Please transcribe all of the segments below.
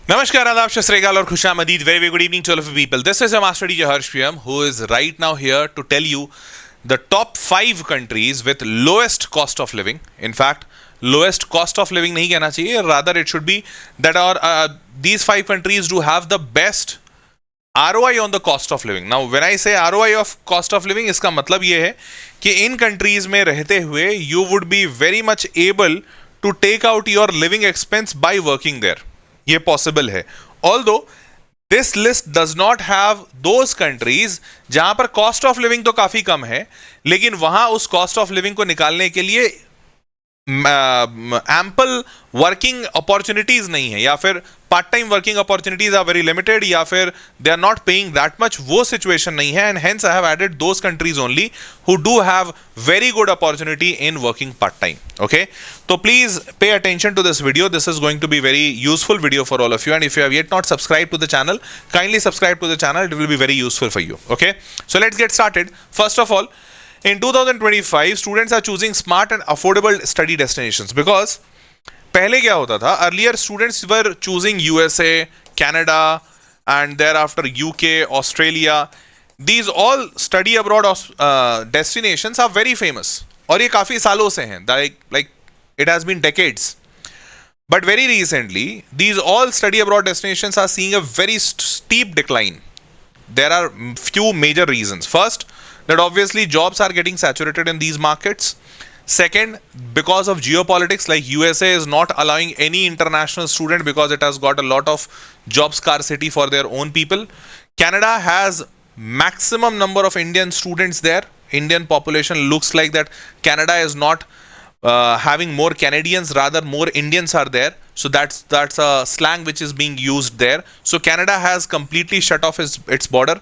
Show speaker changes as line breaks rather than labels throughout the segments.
Namaskar, Adab, Shasregal, or Khushamadied. Very, very good evening to all of you people. This is your Master DJ Harsh PM, who is right now here to tell you the top 5 countries with lowest cost of living. In fact, lowest cost of living nahi kehna chahiye, rather it should be that these 5 countries do have the best ROI on the cost of living. Now, when I say ROI of cost of living, इसका मतलब ये है कि इन countries में रहते हुए you would be very much able to take out your living expense by working there. ये possible है. Although this list does not have those countries जहां पर कॉस्ट ऑफ लिविंग तो काफी कम है, लेकिन वहां उस कॉस्ट ऑफ लिविंग को निकालने के लिए एम्पल वर्किंग अपॉर्चुनिटीज नहीं है, या फिर part time working opportunities are very limited, या फिर they are not paying that much. वो सिचुएशन नहीं है, and hence I have added those countries only who do have very good opportunity in working part-time. Okay, so please pay attention to this video. This is going to be very useful video for all of you, and if you have yet not subscribed to the channel, kindly subscribe to the channel. It will be very useful for you. Okay, so let's get started. First of all, in 2025 students are choosing smart and affordable study destinations, because पहले क्या होता था, earlier students were choosing USA, Canada, and thereafter UK, Australia. These all study abroad destinations are very famous, और ये काफी सालों से हैं, like it has been decades. But very recently, these all study abroad destinations are seeing a very steep decline. There are few major reasons. First, that obviously jobs are getting saturated in these markets. Second, because of geopolitics, like USA is not allowing any international student because it has got a lot of job scarcity for their own people. Canada has maximum number of Indian students there. Indian population looks like that Canada is not having more Canadians, rather more Indians are there. So that's a slang which is being used there. So Canada has completely shut off its border.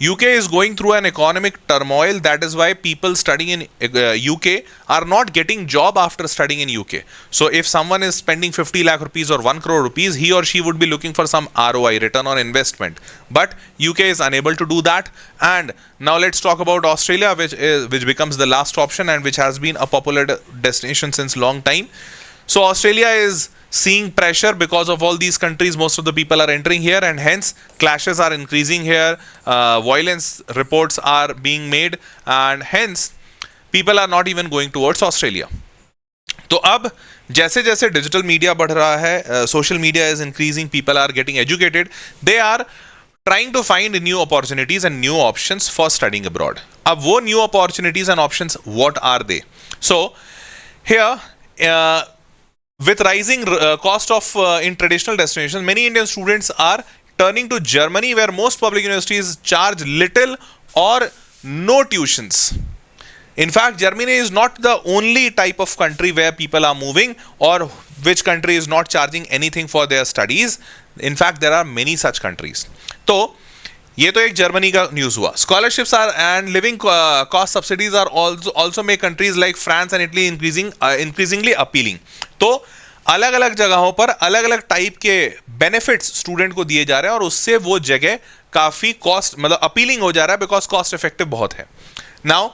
UK is going through an economic turmoil. That is why people studying in UK are not getting job after studying in UK. So if someone is spending 50 lakh rupees or 1 crore rupees, he or she would be looking for some ROI, return on investment. But UK is unable to do that. And now let's talk about Australia, which becomes the last option and which has been a popular destination since long time. So Australia is seeing pressure because of all these countries. Most of the people are entering here, and hence clashes are increasing here. Violence reports are being made, and hence people are not even going towards Australia. तो अब जैसे जैसे digital media बढ़ रहा है, social media is increasing, people are getting educated, they are trying to find new opportunities and new options for studying abroad. अब वो new opportunities and options, what are they? So here, with rising cost of in traditional destinations, many Indian students are turning to Germany, where most public universities charge little or no tuitions. In fact, Germany is not the only type of country where people are moving, or which country is not charging anything for their studies. In fact, there are many such countries. तो ये तो एक Germany का news हुआ. Scholarships are and living cost subsidies are also make countries like France and Italy increasingly appealing. तो अलग अलग जगहों पर अलग अलग टाइप के बेनिफिट्स स्टूडेंट को दिए जा रहे हैं, और उससे वो जगह काफी कॉस्ट मतलब अपीलिंग हो जा रहा है, बिकॉज कॉस्ट इफेक्टिव बहुत है. Now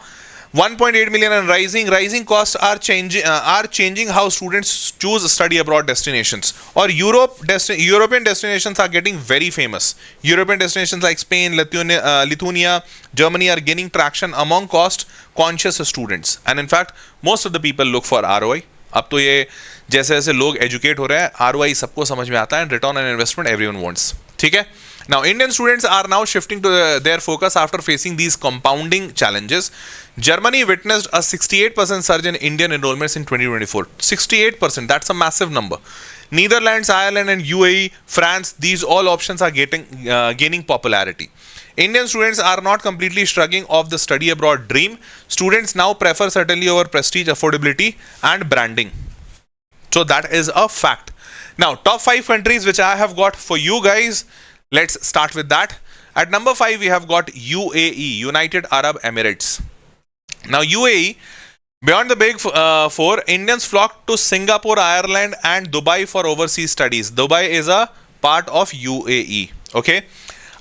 1.8 million and rising costs are changing how students choose study abroad destinations. Or European destinations are getting very famous. European destinations like Spain, Lithuania, Germany are gaining traction among cost conscious students, and in fact most of the people look for ROI. अब तो ये जैसे जैसे लोग educate हो रहे हैं, ROI सबको समझ में आता है, and return on investment everyone wants. ठीक है. Now, Indian students are now shifting to their focus after facing these compounding challenges. Germany witnessed a 68% surge in Indian enrollments in 2024. 68%, that's a massive number. Netherlands, Ireland, and UAE, France, these all options are gaining popularity. Indian students are not completely shrugging off the study abroad dream. Students now prefer certainly over prestige, affordability, and branding. So that is a fact. Now, top 5 countries which I have got for you guys. Let's start with that. At number 5, we have got UAE, United Arab Emirates. Now, UAE, beyond the big 4, Indians flock to Singapore, Ireland, and Dubai for overseas studies. Dubai is a part of UAE. Okay.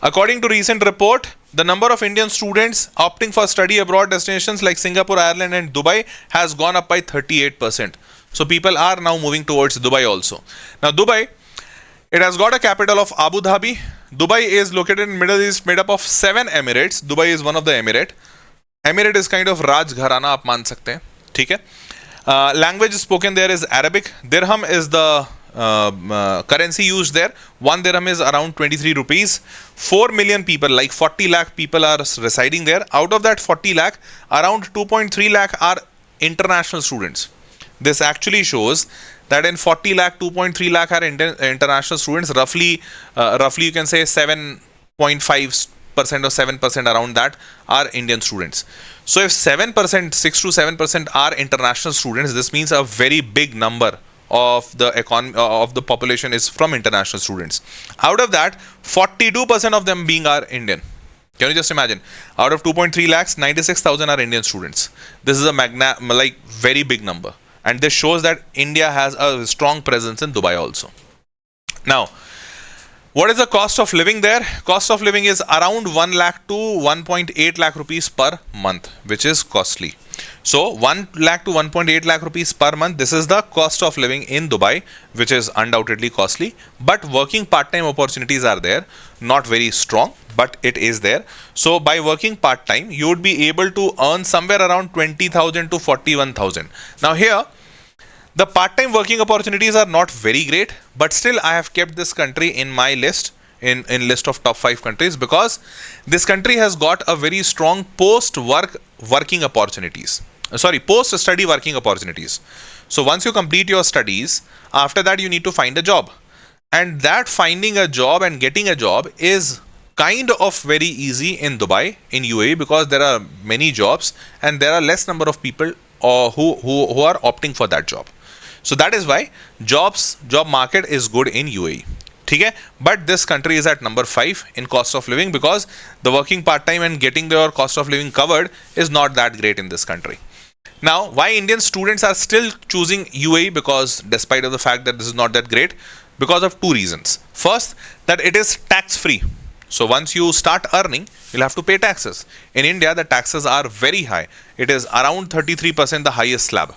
According to recent report, the number of Indian students opting for study abroad destinations like Singapore, Ireland, and Dubai has gone up by 38%. So people are now moving towards Dubai also. Now, Dubai It has got a capital of Abu Dhabi. Dubai is located in Middle East, made up of 7 emirates. Dubai is one of the emirate. Emirate is kind of Raj Gharana, आप मान सकते हैं, ठीक है. Language spoken there is Arabic. Dirham is the currency used there. 1 dirham is around 23 rupees. 4 million people, like 40 lakh people are residing there. Out of that 40 lakh, around 2.3 lakh are international students. This actually shows that in 40 lakh, 2.3 lakh are international students. Roughly you can say 7.5% or 7% around that are Indian students. So if 7%, 6 to 7% are international students, this means a very big number of the economy of the population is from international students. Out of that, 42% of them being are Indian. Can you just imagine? Out of 2.3 lakhs, 96,000 are Indian students. This is a very big number. And this shows that India has a strong presence in Dubai also. Now, what is the cost of living there? Cost of living is around 1 lakh to 1.8 lakh rupees per month, which is costly. So 1 lakh to 1.8 lakh rupees per month, this is the cost of living in Dubai, which is undoubtedly costly. But working part-time opportunities are there, not very strong, but it is there. So by working part-time, you would be able to earn somewhere around 20,000 to 41,000. Now here, the part-time working opportunities are not very great, but still I have kept this country in my list, in list of top 5 countries, because this country has got a very strong post-study working opportunities. So once you complete your studies, after that you need to find a job. And that finding a job and getting a job is kind of very easy in Dubai, in UAE, because there are many jobs and there are less number of people who are opting for that job. So that is why job market is good in UAE. Okay? But this country is at number 5 in cost of living, because the working part-time and getting their cost of living covered is not that great in this country. Now, why Indian students are still choosing UAE, because despite of the fact that this is not that great, because of 2 reasons. First, that it is tax-free. So once you start earning, you'll have to pay taxes. In India, the taxes are very high. It is around 33%, the highest slab.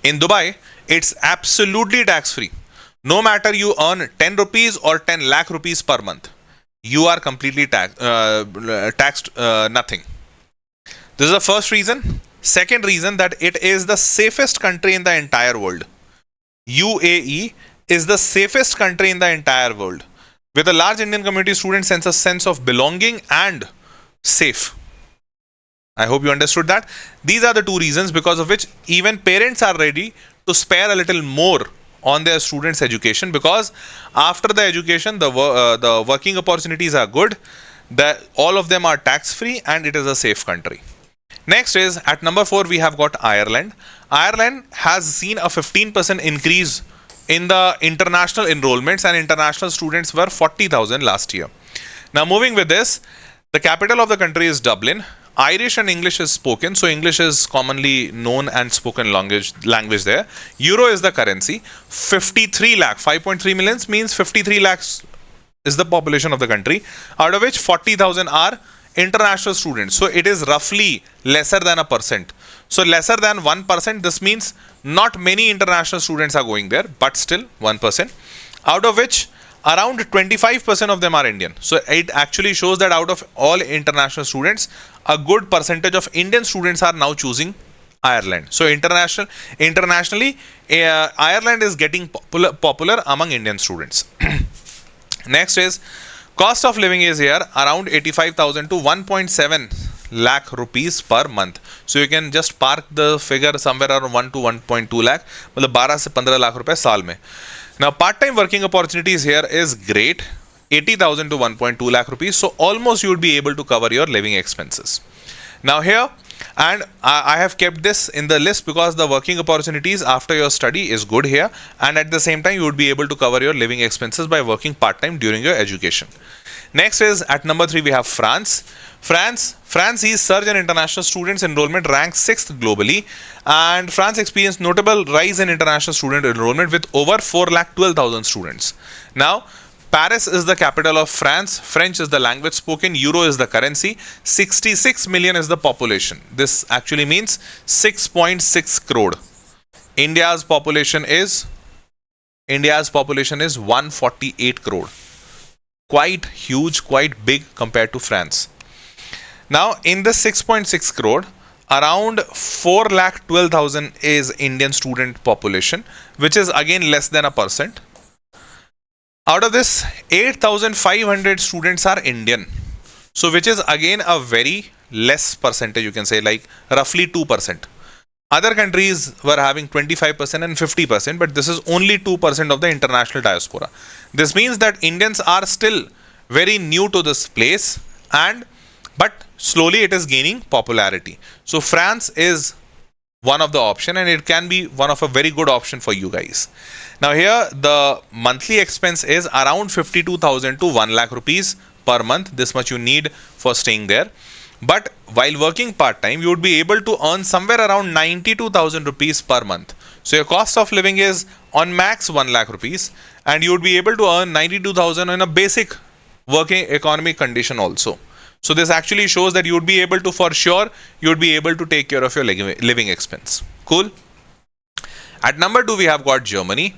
In Dubai, it's absolutely tax-free. No matter you earn 10 rupees or 10 lakh rupees per month, you are completely taxed nothing. This is the first reason. Second reason, that it is the safest country in the entire world. UAE is the safest country in the entire world. With a large Indian community, students sense a sense of belonging and safe. I hope you understood that. These are the 2 reasons because of which even parents are ready to spare a little more on their students' education, because after the education, the working opportunities are good, all of them are tax-free, and it is a safe country. Next is, at number 4, we have got Ireland. Ireland has seen a 15% increase in the international enrollments, and international students were 40,000 last year. Now moving with this, the capital of the country is Dublin. Irish and English is spoken, so English is commonly known and spoken language there. Euro is the currency. 53 lakh, 5.3 millions means 53 lakhs is the population of the country, out of which 40,000 are international students. So it is roughly lesser than a percent. So lesser than 1%, this means not many international students are going there, but still 1%, out of which around 25% of them are Indian. So it actually shows that out of all international students, a good percentage of Indian students are now choosing Ireland. So internationally, Ireland is getting popular among Indian students. Next is, cost of living is here around 85,000 to 1.7 lakh rupees per month. So you can just park the figure somewhere around 1 to 1.2 lakh, मतलब 12 से 15 लाख रुपए साल में. Now part-time working opportunities here is great, 80,000 to 1.2 lakh rupees. So almost you would be able to cover your living expenses. Now here, and I have kept this in the list because the working opportunities after your study is good here, and at the same time you would be able to cover your living expenses by working part-time during your education. Next is, at number 3, we have France. France sees surge in international students enrollment, ranks 6th globally, and France experienced notable rise in international student enrollment with over 4,12,000 students. Now, Paris is the capital of France. French is the language spoken. Euro is the currency. 66 million is the population. This actually means 6.6 crore. India's population is India's population is 148 crore. Quite huge, quite big compared to France. Now, in the 6.6 crore, around 4,12,000 is Indian student population, which is again less than a percent. Out of this, 8,500 students are Indian. So, which is again a very less percentage, you can say, like roughly 2%. Other countries were having 25% and 50%, but this is only 2% of the international diaspora. This means that Indians are still very new to this place, but slowly it is gaining popularity. So France is one of the option, and it can be one of a very good option for you guys. Now here the monthly expense is around 52,000 to 1 lakh rupees per month. This much you need for staying there. But while working part-time, you would be able to earn somewhere around 92,000 rupees per month. So your cost of living is on max 1 lakh rupees, and you would be able to earn 92,000 in a basic working economic condition also. So this actually shows that you would be able to, for sure, you would be able to take care of your living expense. Cool. At number 2, we have got Germany.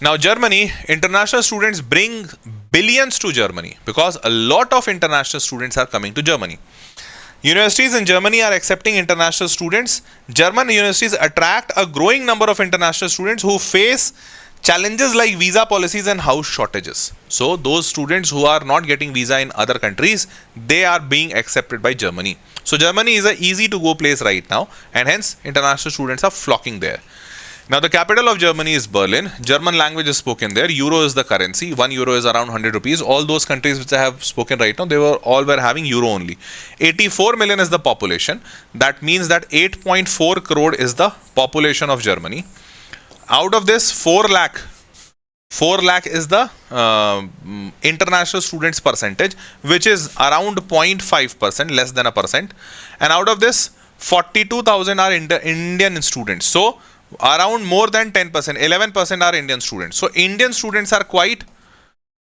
Now Germany, international students bring billions to Germany because a lot of international students are coming to Germany. Universities in Germany are accepting international students. German universities attract a growing number of international students who face challenges like visa policies and house shortages. So those students who are not getting visa in other countries, they are being accepted by Germany. So Germany is an easy to go place right now, and hence international students are flocking there. Now the capital of Germany is Berlin. German language is spoken there. Euro is the currency. 1 euro is around 100 rupees. All those countries which I have spoken right now, they were having euro only. 84 million is the population. That means that 8.4 crore is the population of Germany. Out of this, 4 lakh is the international students percentage, which is around 0.5%, less than a percent. And out of this, 42,000 are Indian students. So around more than 10%, 11% are Indian students. So Indian students are quite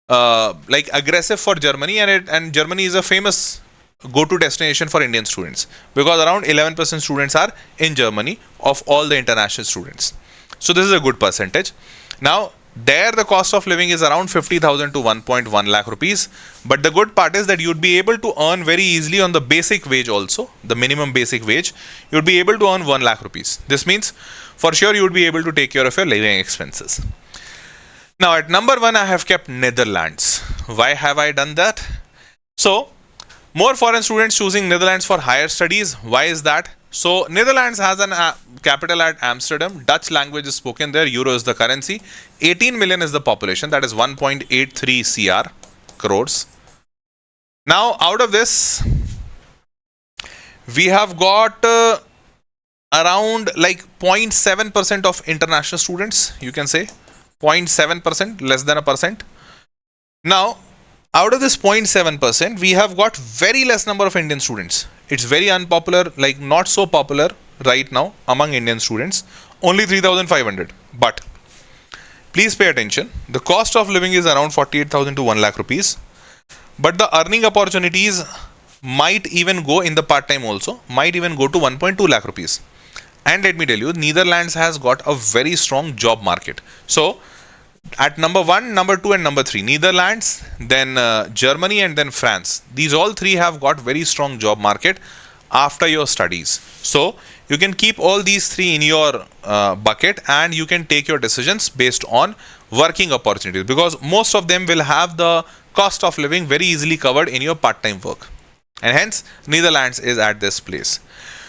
like aggressive for Germany, and Germany is a famous go-to destination for Indian students because around 11% students are in Germany of all the international students. So this is a good percentage. Now there the cost of living is around 50,000 to 1.1 lakh rupees. But the good part is that you'd be able to earn very easily on the basic wage also, the minimum basic wage. You'd be able to earn 1 lakh rupees. This means for sure you would be able to take care of your living expenses. Now at number 1, I have kept Netherlands. Why have I done that? So more foreign students choosing Netherlands for higher studies. Why is that? So Netherlands has an capital at Amsterdam. Dutch language is spoken there. Euro is the currency. 18 million is the population. That is 1.83 crores. Now out of this, we have got around like 0.7% of international students. You can say 0.7%, less than a percent. Now out of this 0.7%, we have got very less number of Indian students. It's very unpopular, like not so popular right now among Indian students. Only 3,500. But please pay attention. The cost of living is around 48,000 to 1 lakh rupees. But the earning opportunities might even go in the part-time also, might even go to 1.2 lakh rupees. And let me tell you, Netherlands has got a very strong job market. So at number 1, number 2 and number 3, Netherlands, then Germany and then France. These all three have got very strong job market after your studies. So you can keep all these three in your bucket, and you can take your decisions based on working opportunities, because most of them will have the cost of living very easily covered in your part-time work. And hence Netherlands is at this place.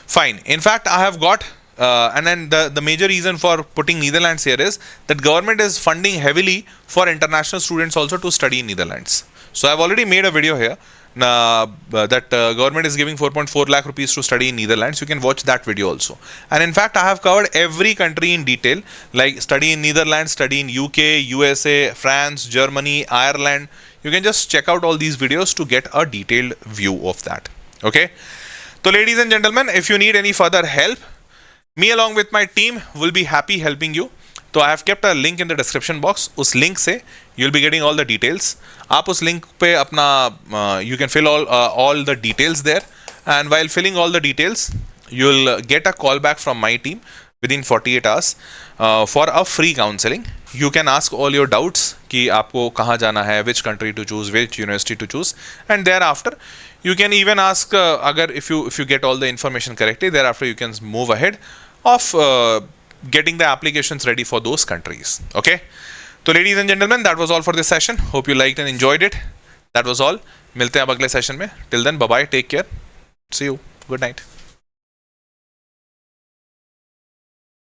Fine. In fact, I have got and then the major reason for putting Netherlands here is that government is funding heavily for international students also to study in Netherlands. So I've already made a video here that government is giving 4.4 lakh rupees to study in Netherlands. You can watch that video also. And in fact, I have covered every country in detail, like study in Netherlands, study in UK, USA, France, Germany, Ireland. You can just check out all these videos to get a detailed view of that. Okay. So ladies and gentlemen, if you need any further help, me along with my team will be happy helping you. So I have kept a link in the description box. उस link से you'll be getting all the details. आप उस link पे अपना you can fill all the details there, and while filling all the details, you'll get a call back from my team within 48 hours for a free counseling. You can ask all your doubts कि आपको कहाँ जाना है, which country to choose, which university to choose, and thereafter you can even ask अगर if you get all the information correctly, thereafter you can move ahead of getting the applications ready for those countries. Okay. So ladies and gentlemen, that was all for this session. Hope you liked and enjoyed it. That was all. मिलते हैं अब अगले session में. Till then, bye bye. Take care. See you. Good night.